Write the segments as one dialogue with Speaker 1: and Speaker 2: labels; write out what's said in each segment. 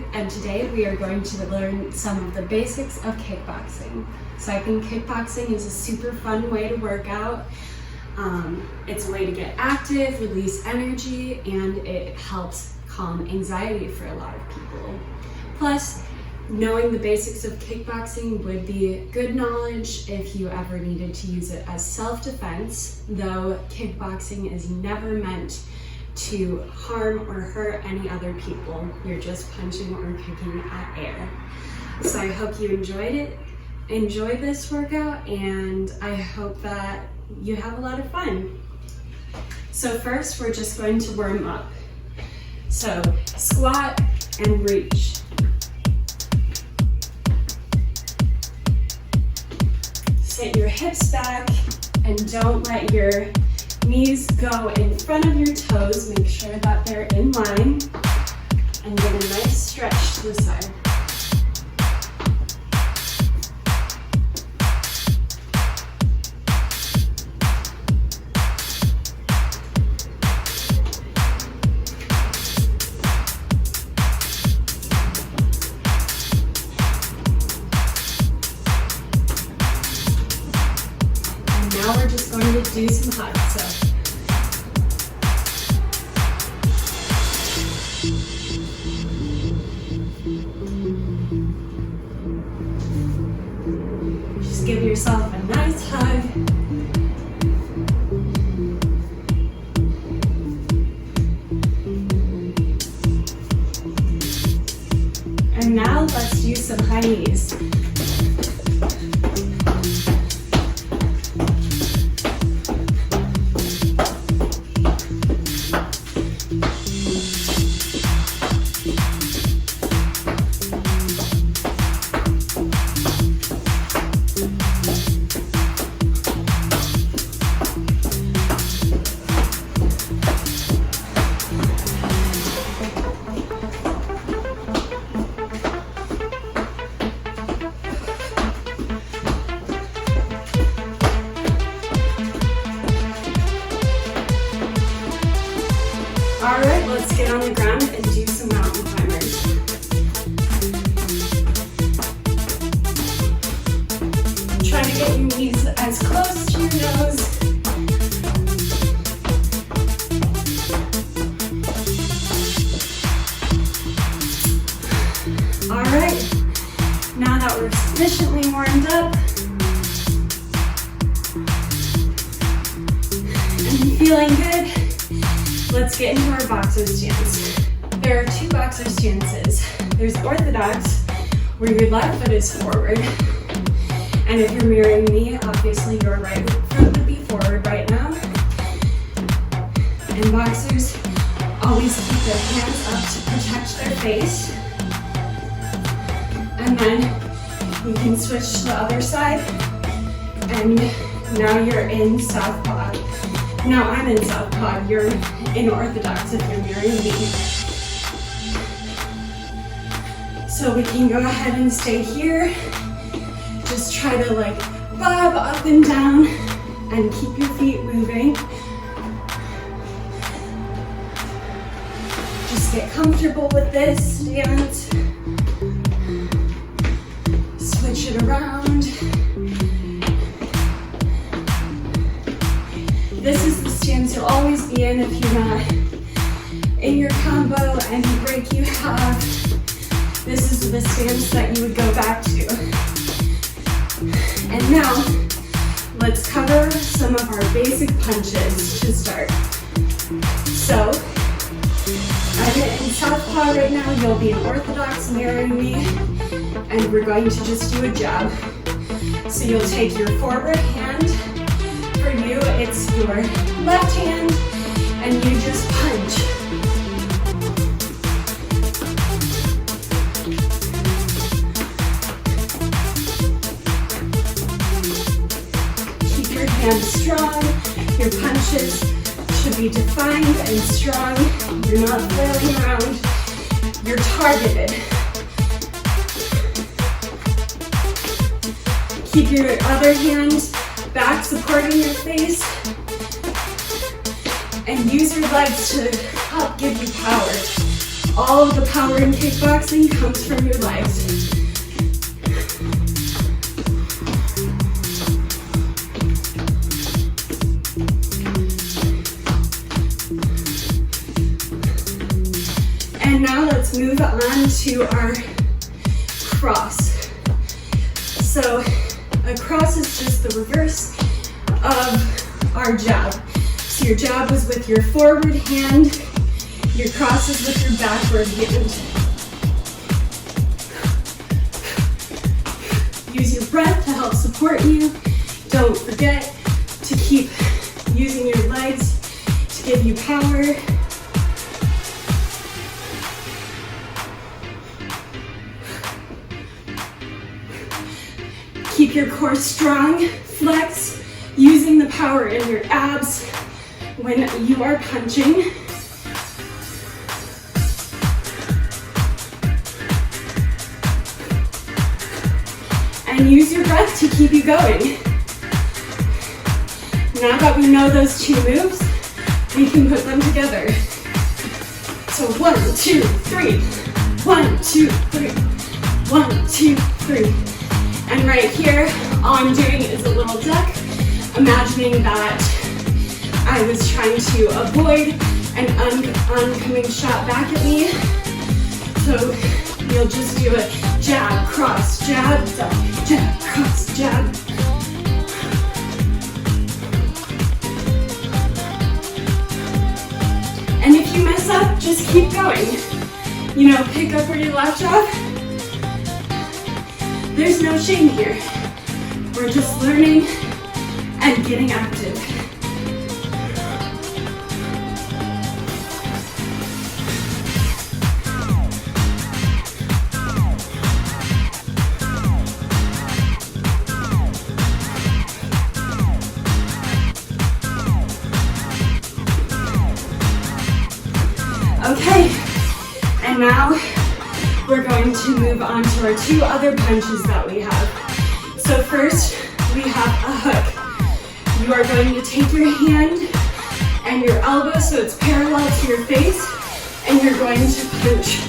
Speaker 1: Ruth, and today we are going to learn some of the basics of kickboxing. So I think kickboxing is a super fun way to work out. It's a way to get active, release energy, and it helps calm anxiety for a lot of people. Plus, knowing the basics of kickboxing would be good knowledge if you ever needed to use it as self-defense, though kickboxing is never meant to harm or hurt any other people. You're just punching or kicking at air. So I hope you enjoy this workout, and I hope that you have a lot of fun. So first, we're just going to warm up. So squat and reach. Sit your hips back and don't let your knees go in front of your toes. Make sure that they're in line and get a nice stretch to the side. Now we're just going to do some hugs. So just give yourself a nice hug. And now let's do some high knees. All right, let's get on the ground and do some mountain climbers. Try to get your knees as close to your nose. All right, now that we're sufficiently warmed up and feeling good, let's get into our boxer stance. There are two boxer stances. There's orthodox, where your left foot is forward. And if you're mirroring me, obviously your right foot would be forward right now. And boxers always keep their hands up to protect their face. And then you can switch to the other side. And now you're in southpaw. Now I'm in southpaw, you're in orthodox if you're mirroring me. So we can go ahead and stay here. Just try to like bob up and down and keep your feet moving. Just get comfortable with this stance. Switch it around. This is the stance you'll always be in if you're not in your combo and break you have. This is the stance that you would go back to. And now, let's cover some of our basic punches to start. So, I'm in southpaw right now, you'll be in orthodox mirroring me, and we're going to just do a jab. So you'll take your forward hand. For you, it's your left hand, and you just punch. Keep your hands strong. Your punches should be defined and strong. You're not flailing around. You're targeted. Keep your other hand back supporting your face, and use your legs to help give you power. All of the power in kickboxing comes from your legs. And now let's move on to our cross. So a cross is just the reverse of our jab. So your jab was with your forward hand, your cross is with your backward hand. Use your breath to help support you. Don't forget to keep using your legs to give you power. Keep your core strong, flex, using the power in your abs when you are punching. And use your breath to keep you going. Now that we know those two moves, we can put them together. So 1, 2, 3. 1, 2, 3. 1, 2, 3. And right here, all I'm doing is a little duck, imagining that I was trying to avoid an oncoming shot back at me. So you'll just do a jab, cross, jab, duck, jab, cross, jab. And if you mess up, just keep going. You know, pick up where you left off. There's no shame here. We're just learning and getting active. Okay, and now we're going to move on to our two other punches that we have. So first, we have a hook. You are going to take your hand and your elbow so it's parallel to your face, and you're going to punch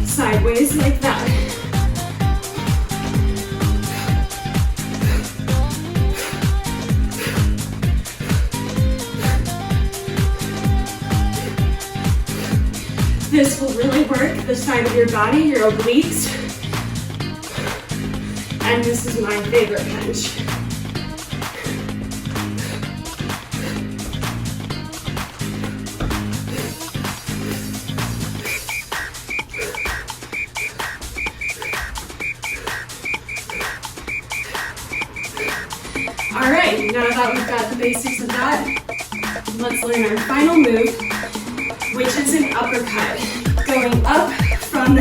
Speaker 1: sideways like that. This will really work the side of your body, your obliques. And this is my favorite punch. All right, now that we've got the basics of that, let's learn our final move, which is an uppercut. Going up from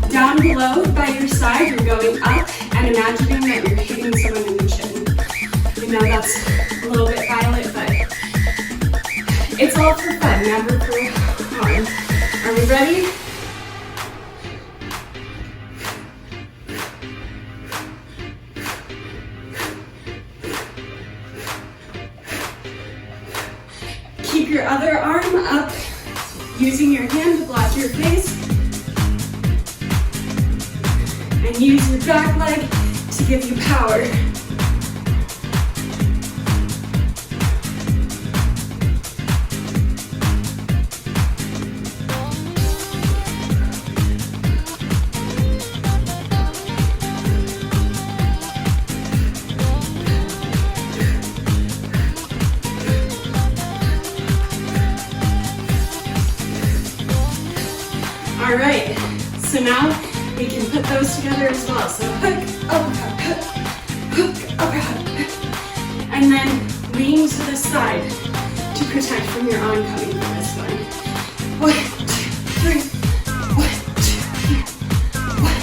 Speaker 1: down below by your side, you're going up and imagining that you're hitting someone in the chin. You know, that's a little bit violent, but it's all for fun, never for harm. Are we ready? Keep your other arm up, using your hand to block your face. And use your back leg to give you power. All right, so now we can put those together as well. So hook, uppercut, hook, uppercut. And then lean to the side to protect from your oncoming for this one. 1, 2, 3. 1, 2, 3. 1,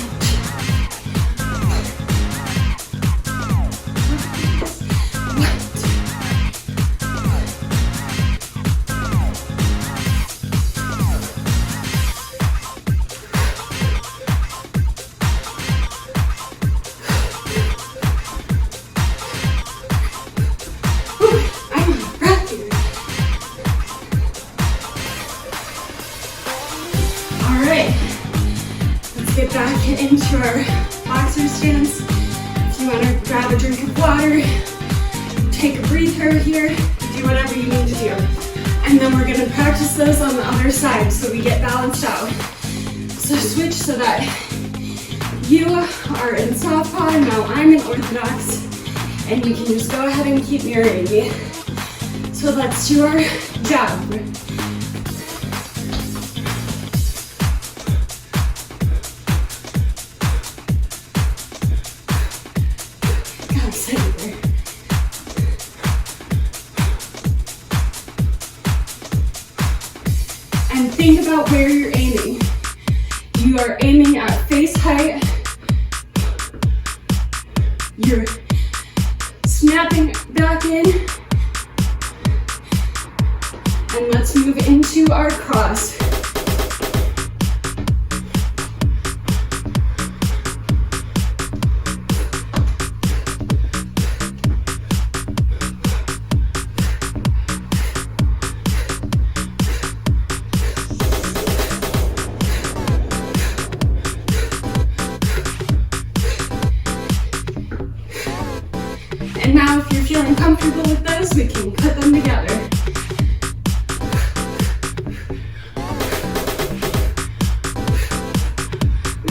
Speaker 1: 2, 3. want to grab a drink of water, take a breather here, do whatever you need to do. And then we're going to practice those on the other side so we get balanced out. So switch so that you are in southpaw, now I'm in orthodox, and you can just go ahead and keep mirroring me. So let's do our jab. God, sit there. And think about where you're aiming. You are aiming at face height. You're snapping back in. And let's move into our cross. And now if you're feeling comfortable with those, we can put them together.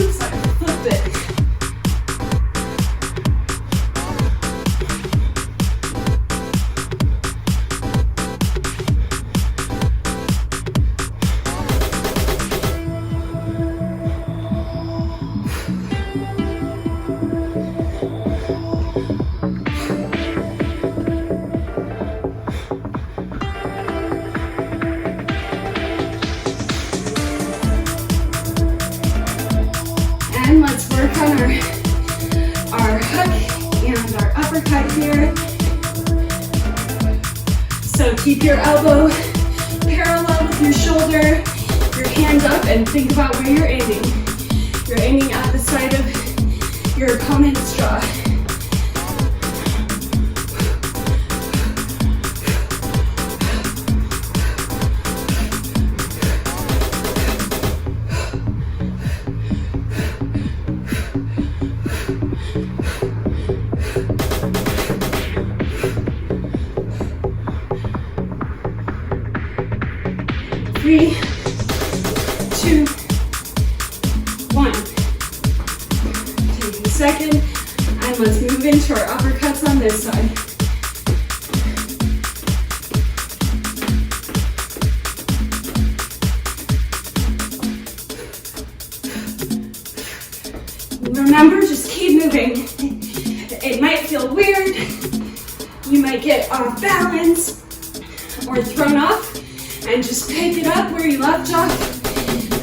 Speaker 1: Oops, I flipped it. And let's work on our hook and our uppercut here. So keep your elbow parallel with your shoulder, your hand up, and think about where you're aiming. You're aiming at the side of your opponent's jaw. Three, two, one. Take a second, and let's move into our uppercuts on this side. Remember, just keep moving. It might feel weird. You might get off balance or thrown off. And just pick it up where you left off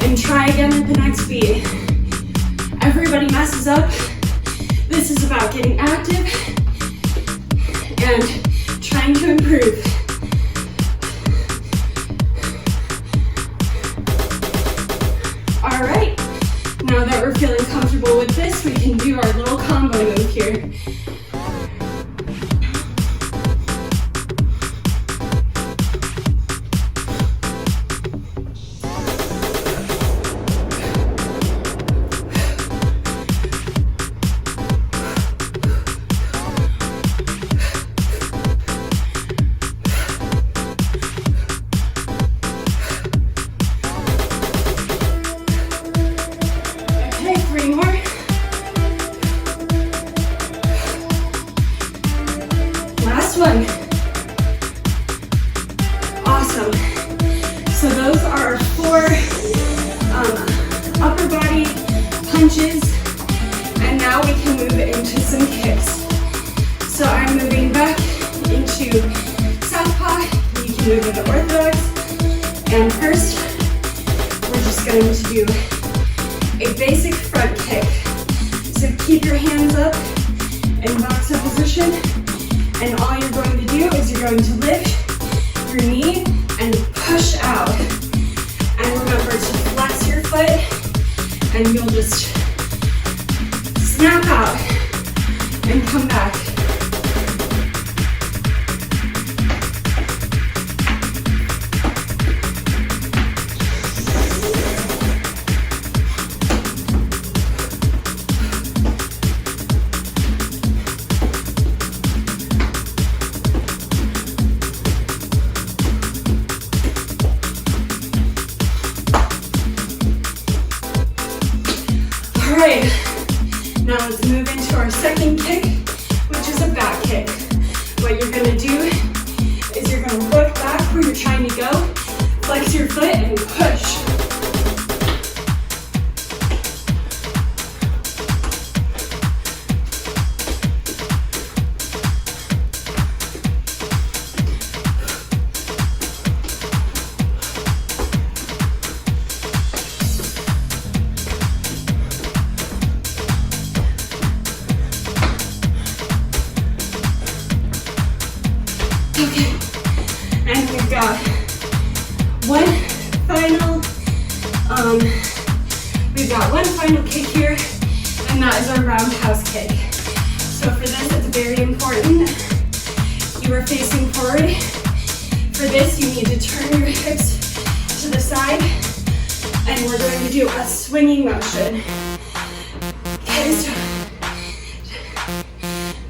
Speaker 1: and try again at the next beat. Everybody messes up. This is about getting active and trying to improve. All right, now that we're feeling comfortable with this, we can do our little combo move here. One. Awesome. So those are our 4 upper body punches, and now we can move into some kicks. So I'm moving back into southpaw. You can move into orthodox. And first, we're just going to do a basic front kick. So keep your hands up in box up position. And all you're going to do is you're going to lift your knee and push out. And remember to flex your foot, and you'll just snap out and come back. second kick, which is a back kick. What you're gonna do is you're gonna look back where you're trying to go, flex your foot and push. And we've got one final kick here, and that is our roundhouse kick. So for this, it's very important. You are facing forward. For this, you need to turn your hips to the side, and we're going to do a swinging motion. Okay, so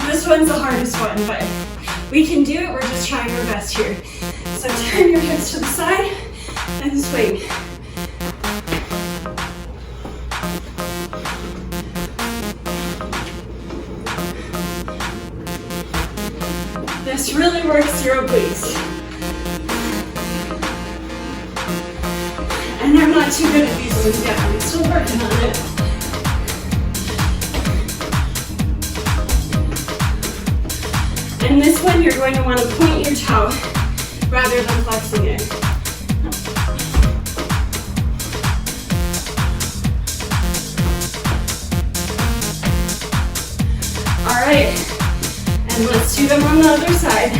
Speaker 1: this one's the hardest one, but we can do it. We're just trying our best here. So turn your hips to the side and swing. This really works your obliques. And I'm not too good at these ones yet. I'm still working on it. And this one, you're going to want to point your toe rather than flexing it. All right, and let's do them on the other side.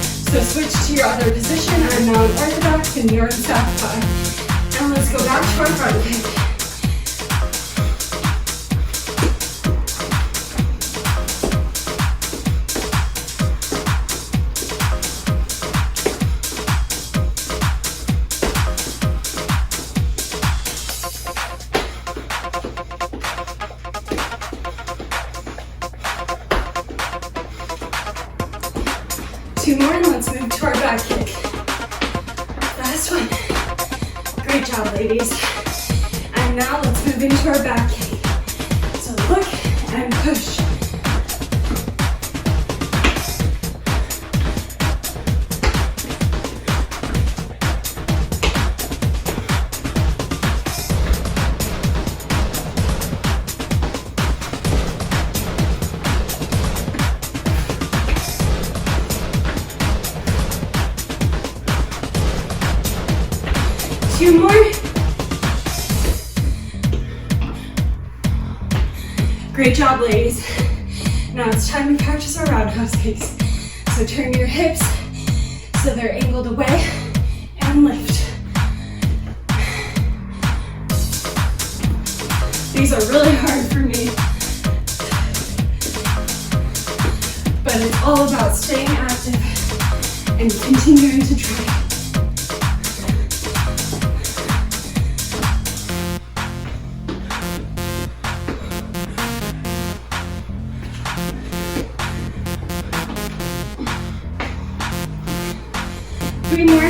Speaker 1: So switch to your other position. I'm now in orthodox and you're in southpaw. And let's go back to our front kick. Two more and let's move to our back kick. Last one. Great job, ladies. And now let's move into our back kick. So look and push. Two more. Great job, ladies. Now it's time to practice our roundhouse kicks. So turn your hips so they're angled away and lift. These are really hard for me, but it's all about staying active and continuing to try. Three more.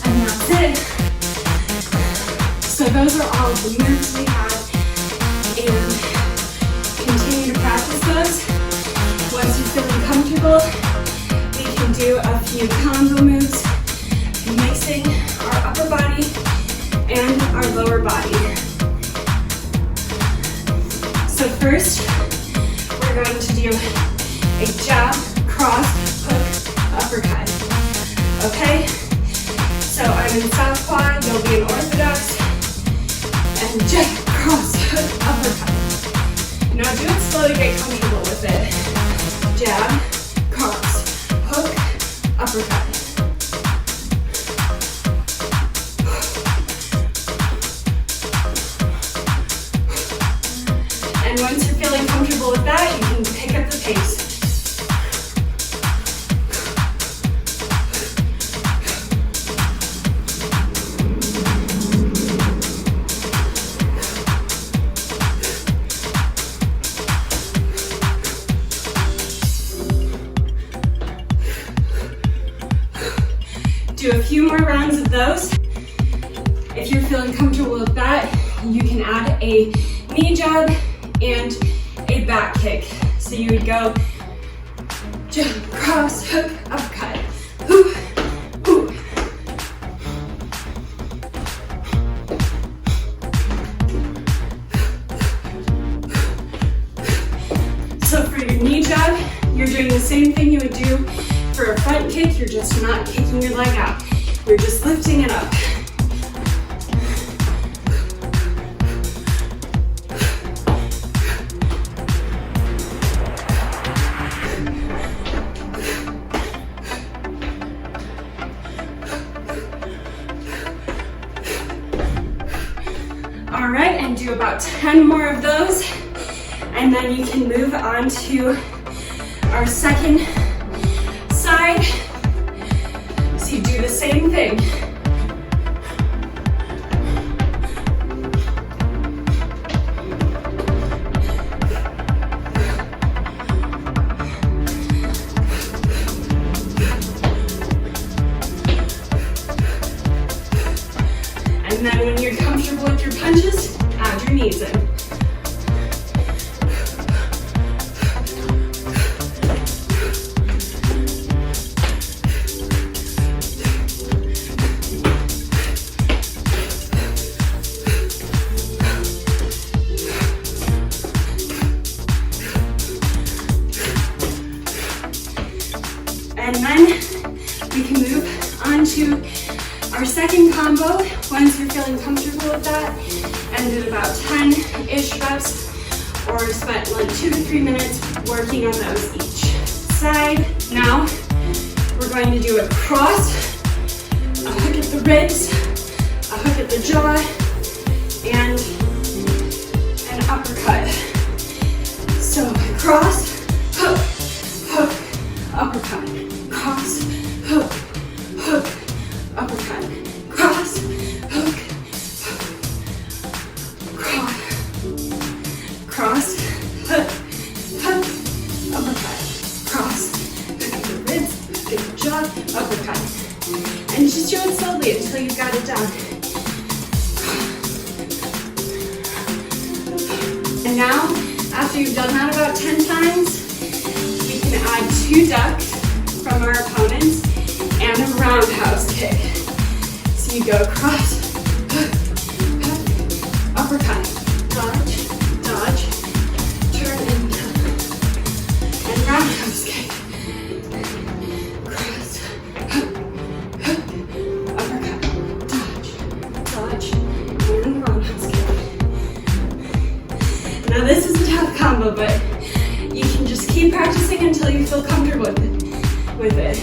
Speaker 1: And that's it. So those are all the moves we had, and continue to practice those. Once you're feeling comfortable, we can do a few combo moves, mixing our upper body and our lower body. So first, we're going to do a jab, cross, hook, uppercut. Okay? So I'm in southpaw, you'll be in orthodox, and jab, cross, hook, uppercut. Now do it slowly, get comfortable with it. Jab, cross, hook, uppercut. And once you're feeling comfortable with that, you can pick up the pace. Do a few those. If you're feeling comfortable with that, you can add a knee jab and a back kick. So you would go jump, cross, hook, uppercut. Hoo, hoo. So for your knee jab, you're doing the same thing you would do for a front kick. You're just not kicking your leg out. You're just lifting it up. All right, and do about 10 more of those. And then you can move on to our second side. So you do the same thing. And then when you're comfortable with your punches, add your knees in. And then we can move on to our second combo once you're feeling comfortable with that, and did about 10-ish reps, or spent like 2 to 3 minutes working on those each side. Now we're going to do a cross, a hook at the ribs, a hook at the jaw, and an uppercut. So cross, hook, hook, uppercut, cross, hook, hook, uppercut, cross, hook, cross, hook, hook, uppercut, cross, hook at the ribs, hook at the jaw, uppercut. And just do it slowly until you've got it down. And now, after you've done that about 10 times, we can add 2 ducks from our opponents and a roundhouse kick. So you go cross, hook, hook, uppercut, dodge, dodge, turn and tuck, and roundhouse kick. Cross, hook, hook, uppercut, dodge, dodge, and roundhouse kick. Now this is a tough combo, but you can just keep practicing until you feel comfortable with it.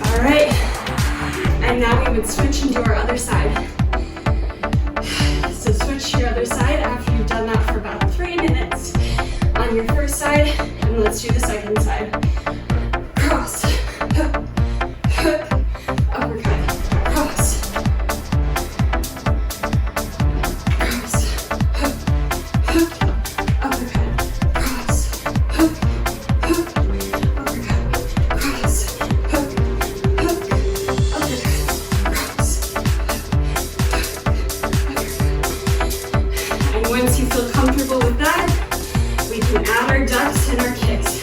Speaker 1: All right, and now we would switch into our other side. So switch to your other side after you've done that for about 3 minutes on your first side, and let's do the second side. Cross, hook, hook, uppercut, cross, cross, hook, hook, uppercut, cross, hook, hook, uppercut, cross, hook, hook, uppercut, cross, hook. And once you feel comfortable with that, we can add our ducks and our kicks.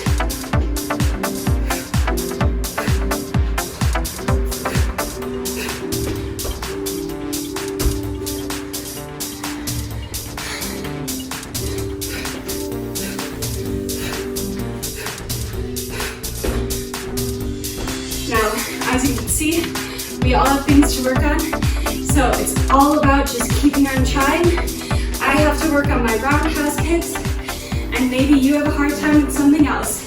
Speaker 1: Now, as you can see, we all have things to work on, so it's all about just keeping on trying. I have to work on my roundhouse kicks, and maybe you have a hard time with something else.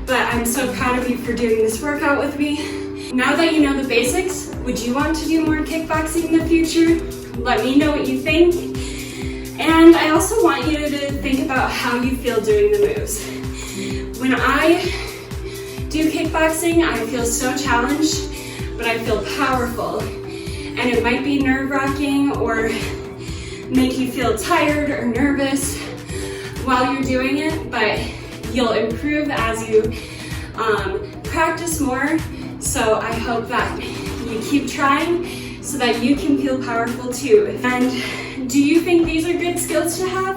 Speaker 1: But I'm so proud of you for doing this workout with me. Now that you know the basics, would you want to do more kickboxing in the future? Let me know what you think. And I also want you to think about how you feel doing the moves. When I do kickboxing, I feel so challenged, but I feel powerful. And it might be nerve-wracking or make you feel tired or nervous while you're doing it, but you'll improve as you practice more. So I hope that you keep trying so that you can feel powerful too. And do you think these are good skills to have?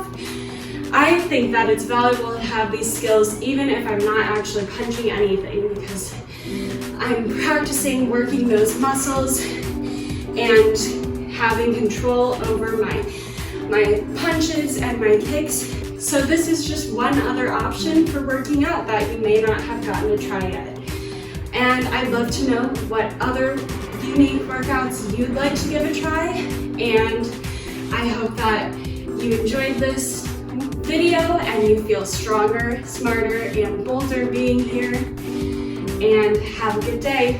Speaker 1: I think that it's valuable to have these skills even if I'm not actually punching anything, because I'm practicing working those muscles and having control over my punches and my kicks. So this is just one other option for working out that you may not have gotten to try yet. And I'd love to know what other unique workouts you'd like to give a try. And I hope that you enjoyed this video and you feel stronger, smarter, and bolder being here. And have a good day.